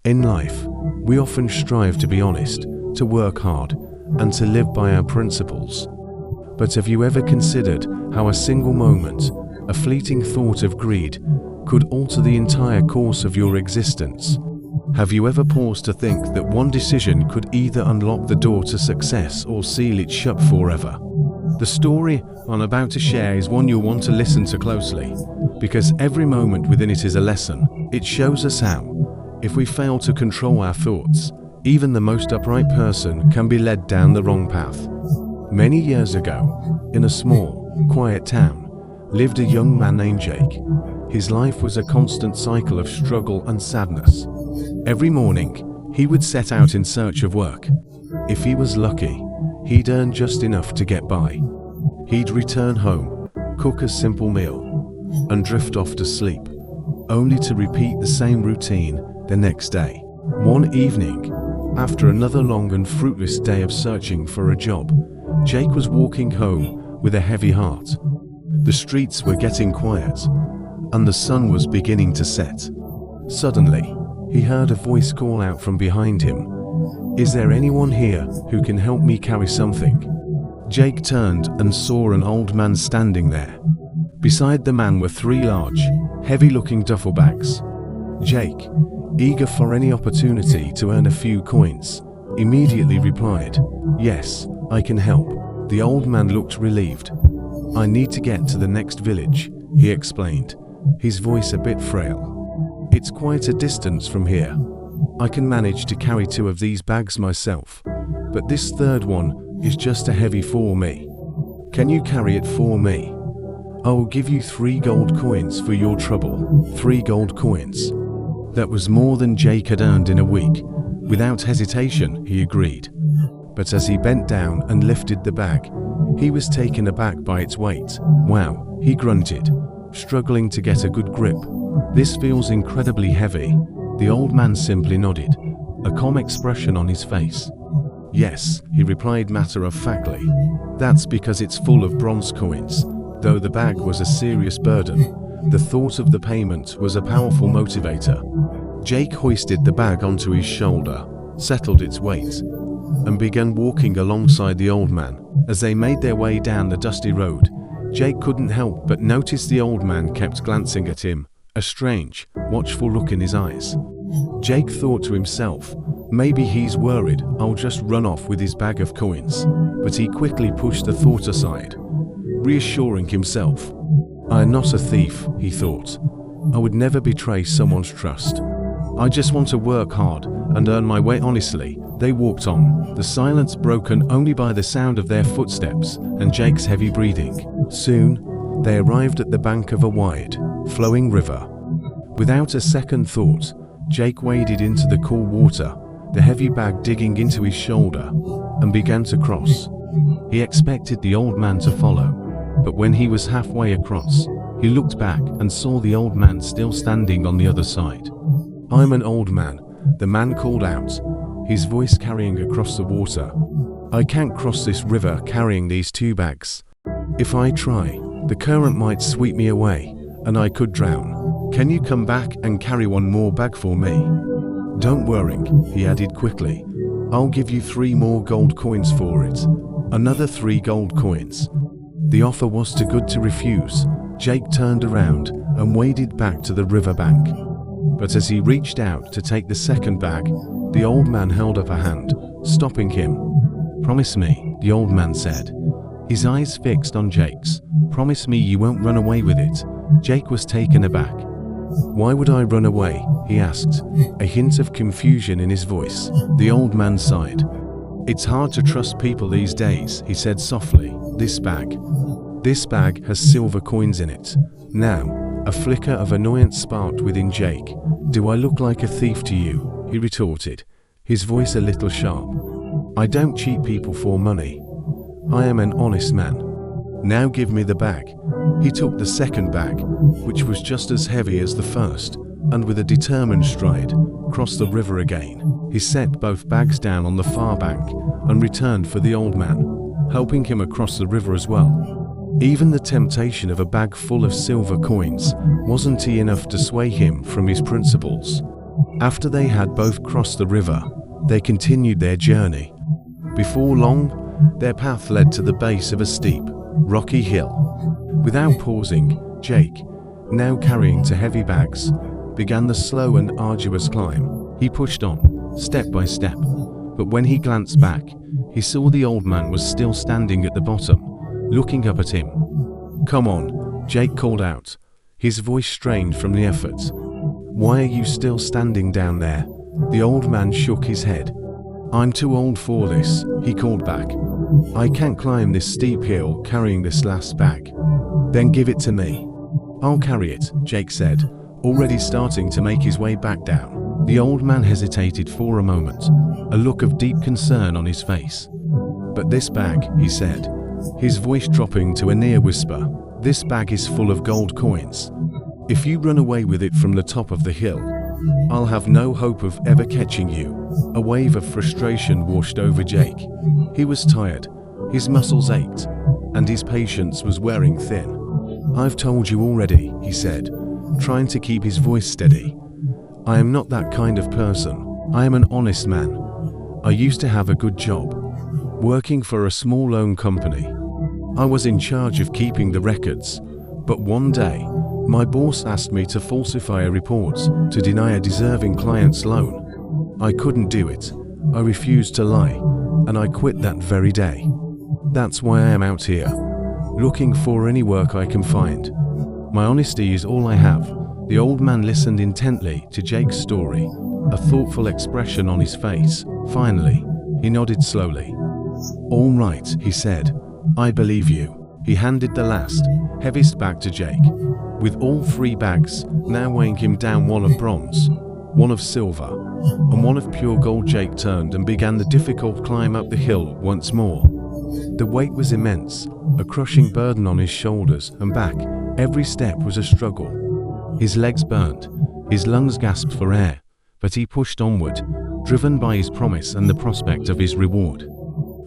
In life, we often strive to be honest, to work hard, and to live by our principles. But have you ever considered how a single moment, a fleeting thought of greed, could alter the entire course of your existence? Have you ever paused to think that one decision could either unlock the door to success or seal it shut forever? The story I'm about to share is one you'll want to listen to closely, because every moment within it is a lesson. It shows us how, if we fail to control our thoughts, even the most upright person can be led down the wrong path. Many years ago, in a small, quiet town, lived a young man named Jake. His life was a constant cycle of struggle and sadness. Every morning, he would set out in search of work. If he was lucky, he'd earn just enough to get by. He'd return home, cook a simple meal, and drift off to sleep, only to repeat the same routine the next day. One evening, after another long and fruitless day of searching for a job, Jake was walking home with a heavy heart. The streets were getting quiet, and the sun was beginning to set. Suddenly, he heard a voice call out from behind him, "Is there anyone here who can help me carry something?" Jake turned and saw an old man standing there. Beside the man were 3 large, heavy-looking duffel bags. Jake, eager for any opportunity to earn a few coins, immediately replied, "Yes, I can help." The old man looked relieved. "I need to get to the next village," he explained, his voice a bit frail. "It's quite a distance from here. I can manage to carry 2 of these bags myself, but this third one is just too heavy for me. Can you carry it for me? I will give you 3 gold coins for your trouble." 3 gold coins. That was more than Jake had earned in a week. Without hesitation, he agreed. But as he bent down and lifted the bag, he was taken aback by its weight. "Wow," he grunted, struggling to get a good grip. "This feels incredibly heavy." The old man simply nodded, a calm expression on his face. "Yes," he replied matter-of-factly. "That's because it's full of bronze coins." Though the bag was a serious burden, the thought of the payment was a powerful motivator. Jake hoisted the bag onto his shoulder, settled its weight, and began walking alongside the old man. As they made their way down the dusty road, Jake couldn't help but notice the old man kept glancing at him, a strange, watchful look in his eyes. Jake thought to himself, maybe he's worried I'll just run off with his bag of coins, but he quickly pushed the thought aside, reassuring himself. "I'm not a thief," he thought. "I would never betray someone's trust. I just want to work hard and earn my way honestly." They walked on, the silence broken only by the sound of their footsteps and Jake's heavy breathing. Soon, they arrived at the bank of a wide, flowing river. Without a second thought, Jake waded into the cool water, the heavy bag digging into his shoulder, and began to cross. He expected the old man to follow, but when he was halfway across, he looked back and saw the old man still standing on the other side. "I'm an old man," the man called out, his voice carrying across the water. "I can't cross this river carrying these 2 bags. If I try, the current might sweep me away, and I could drown. Can you come back and carry 1 more bag for me?" "Don't worry," he added quickly. "I'll give you 3 more gold coins for it." Another 3 gold coins. The offer was too good to refuse. Jake turned around and waded back to the river bank. But as he reached out to take the second bag, the old man held up a hand, stopping him. "Promise me," the old man said, his eyes fixed on Jake's. "Promise me you won't run away with it." Jake was taken aback. "Why would I run away?" he asked, a hint of confusion in his voice. The old man sighed. "It's hard to trust people these days," he said softly. This bag has silver coins in it." Now, a flicker of annoyance sparked within Jake. "Do I look like a thief to you?" he retorted, his voice a little sharp. "I don't cheat people for money. I am an honest man. Now give me the bag." He took the second bag, which was just as heavy as the first, and with a determined stride, crossed the river again. He set both bags down on the far bank and returned for the old man, helping him across the river as well. Even the temptation of a bag full of silver coins wasn't enough to sway him from his principles. After they had both crossed the river, they continued their journey. Before long, their path led to the base of a steep, rocky hill. Without pausing, Jake, now carrying two heavy bags, began the slow and arduous climb. He pushed on, step by step, but when he glanced back, he saw the old man was still standing at the bottom, looking up at him. "Come on," Jake called out, his voice strained from the effort. "Why are you still standing down there?" The old man shook his head. "I'm too old for this," he called back. "I can't climb this steep hill carrying this last bag." "Then give it to me." "I'll carry it," Jake said, already starting to make his way back down. The old man hesitated for a moment, a look of deep concern on his face. "But this bag," he said, his voice dropping to a near whisper, "this bag is full of gold coins. If you run away with it from the top of the hill, I'll have no hope of ever catching you." A wave of frustration washed over Jake. He was tired, his muscles ached, and his patience was wearing thin. "I've told you already," he said, trying to keep his voice steady. "I am not that kind of person. I am an honest man. I used to have a good job, working for a small loan company. I was in charge of keeping the records, but one day, my boss asked me to falsify a report to deny a deserving client's loan. I couldn't do it. I refused to lie, and I quit that very day. That's why I am out here, looking for any work I can find. My honesty is all I have." The old man listened intently to Jake's story, a thoughtful expression on his face. Finally, he nodded slowly. "All right," he said, "I believe you." He handed the last, heaviest bag to Jake. With all three bags now weighing him down, one of bronze, one of silver, and one of pure gold, Jake turned and began the difficult climb up the hill once more. The weight was immense, a crushing burden on his shoulders and back. Every step was a struggle. His legs burned, his lungs gasped for air, but he pushed onward, driven by his promise and the prospect of his reward.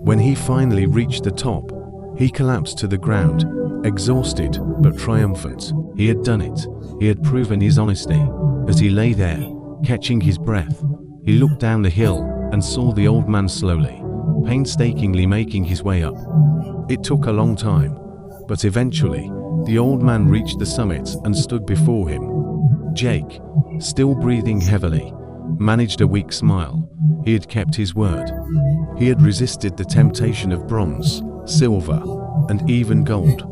When he finally reached the top, he collapsed to the ground, exhausted but triumphant. He had done it. He had proven his honesty. As he lay there, catching his breath, he looked down the hill and saw the old man slowly, painstakingly making his way up. It took a long time, but eventually, the old man reached the summit and stood before him. Jake, still breathing heavily, managed a weak smile. He had kept his word. He had resisted the temptation of bronze, silver, and even gold.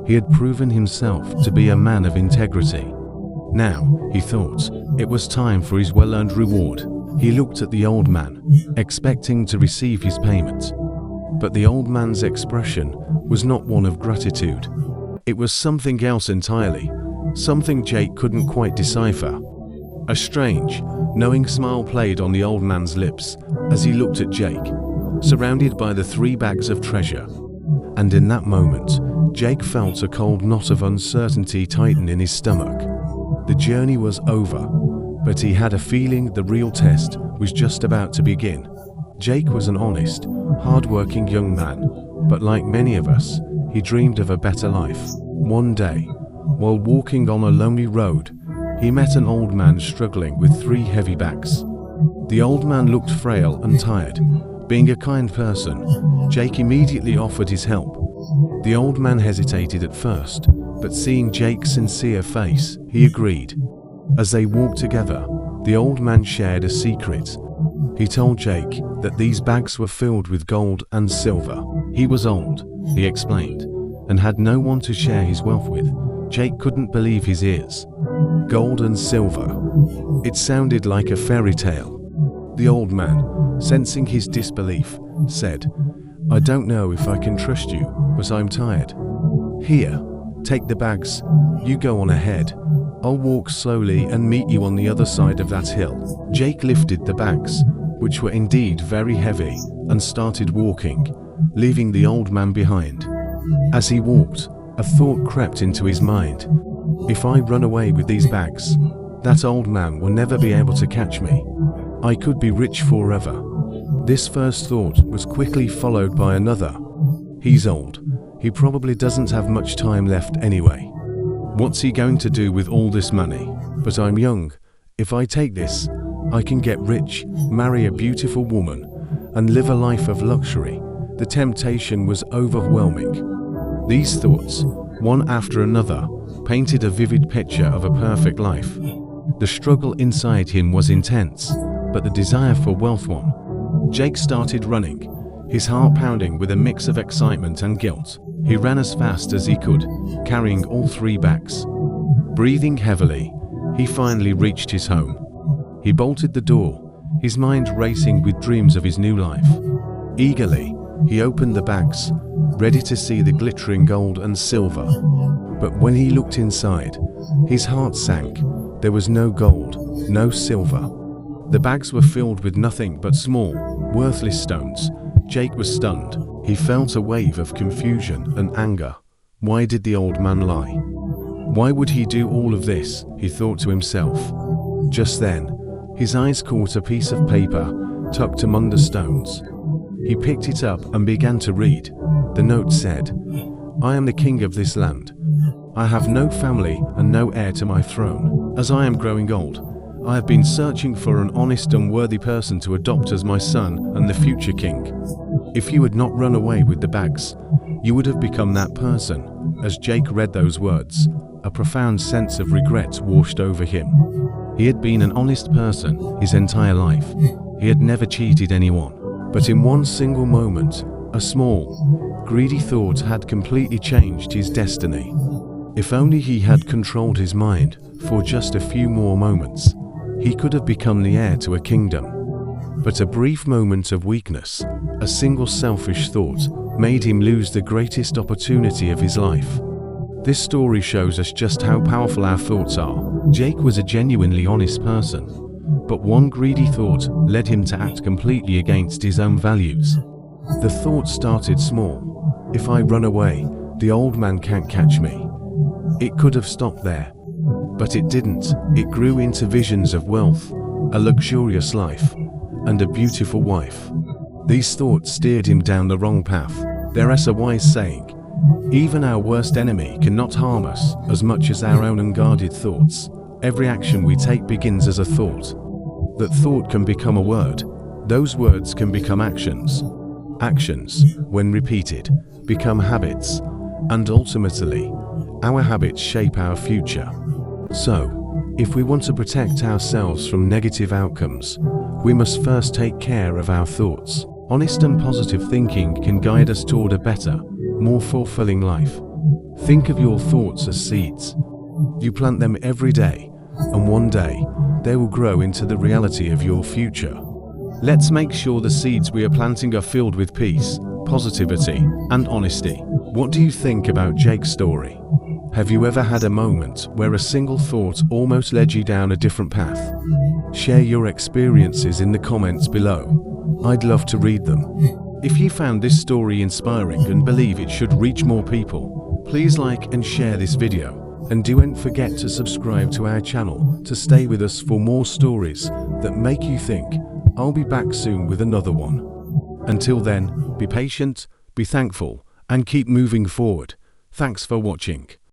He had proven himself to be a man of integrity. Now, he thought, it was time for his well-earned reward. He looked at the old man, expecting to receive his payment. But the old man's expression was not one of gratitude. It was something else entirely, something Jake couldn't quite decipher. A strange, knowing smile played on the old man's lips as he looked at Jake, surrounded by the three bags of treasure. And in that moment, Jake felt a cold knot of uncertainty tighten in his stomach. The journey was over, but he had a feeling the real test was just about to begin. Jake was an honest, hard-working young man, but like many of us, he dreamed of a better life. One day, while walking on a lonely road, he met an old man struggling with three heavy bags. The old man looked frail and tired. Being a kind person, Jake immediately offered his help. The old man hesitated at first, but seeing Jake's sincere face, he agreed. As they walked together, the old man shared a secret. He told Jake that these bags were filled with gold and silver. He was old, he explained, and had no one to share his wealth with. Jake couldn't believe his ears. Gold and silver. It sounded like a fairy tale. The old man, sensing his disbelief, said, "I don't know if I can trust you, but I'm tired. Here, take the bags. You go on ahead. I'll walk slowly and meet you on the other side of that hill." Jake lifted the bags, which were indeed very heavy, and started walking, leaving the old man behind. As he walked, a thought crept into his mind. If I run away with these bags, that old man will never be able to catch me. I could be rich forever. This first thought was quickly followed by another. He's old. He probably doesn't have much time left anyway. What's he going to do with all this money? But I'm young. If I take this, I can get rich, marry a beautiful woman, and live a life of luxury. The temptation was overwhelming. These thoughts, one after another, painted a vivid picture of a perfect life. The struggle inside him was intense, but the desire for wealth won. Jake started running, his heart pounding with a mix of excitement and guilt. He ran as fast as he could, carrying all 3 bags. Breathing heavily, he finally reached his home. He bolted the door, his mind racing with dreams of his new life. Eagerly, he opened the bags, ready to see the glittering gold and silver. But when he looked inside, his heart sank. There was no gold, no silver. The bags were filled with nothing but small, worthless stones. Jake was stunned. He felt a wave of confusion and anger. Why did the old man lie? Why would he do all of this? He thought to himself. Just then, his eyes caught a piece of paper tucked among the stones. He picked it up and began to read. The note said, "I am the king of this land. I have no family and no heir to my throne. As I am growing old, I have been searching for an honest and worthy person to adopt as my son and the future king. If you had not run away with the bags, you would have become that person." As Jake read those words, a profound sense of regret washed over him. He had been an honest person his entire life. He had never cheated anyone. But in one single moment, a small, greedy thought had completely changed his destiny. If only he had controlled his mind for just a few more moments, he could have become the heir to a kingdom. But a brief moment of weakness, a single selfish thought, made him lose the greatest opportunity of his life. This story shows us just how powerful our thoughts are. Jake was a genuinely honest person, but one greedy thought led him to act completely against his own values. The thought started small. If I run away, the old man can't catch me. It could have stopped there. But it didn't. It grew into visions of wealth, a luxurious life, and a beautiful wife. These thoughts steered him down the wrong path. There is a wise saying, even our worst enemy cannot harm us as much as our own unguarded thoughts. Every action we take begins as a thought. That thought can become a word. Those words can become actions. Actions, when repeated, become habits. And ultimately, our habits shape our future. So, if we want to protect ourselves from negative outcomes, we must first take care of our thoughts. Honest and positive thinking can guide us toward a better, more fulfilling life. Think of your thoughts as seeds. You plant them every day, and one day, they will grow into the reality of your future. Let's make sure the seeds we are planting are filled with peace, positivity, and honesty. What do you think about Jake's story? Have you ever had a moment where a single thought almost led you down a different path? Share your experiences in the comments below. I'd love to read them. If you found this story inspiring and believe it should reach more people, please like and share this video. And don't forget to subscribe to our channel to stay with us for more stories that make you think. I'll be back soon with another one. Until then, be patient, be thankful, and keep moving forward. Thanks for watching.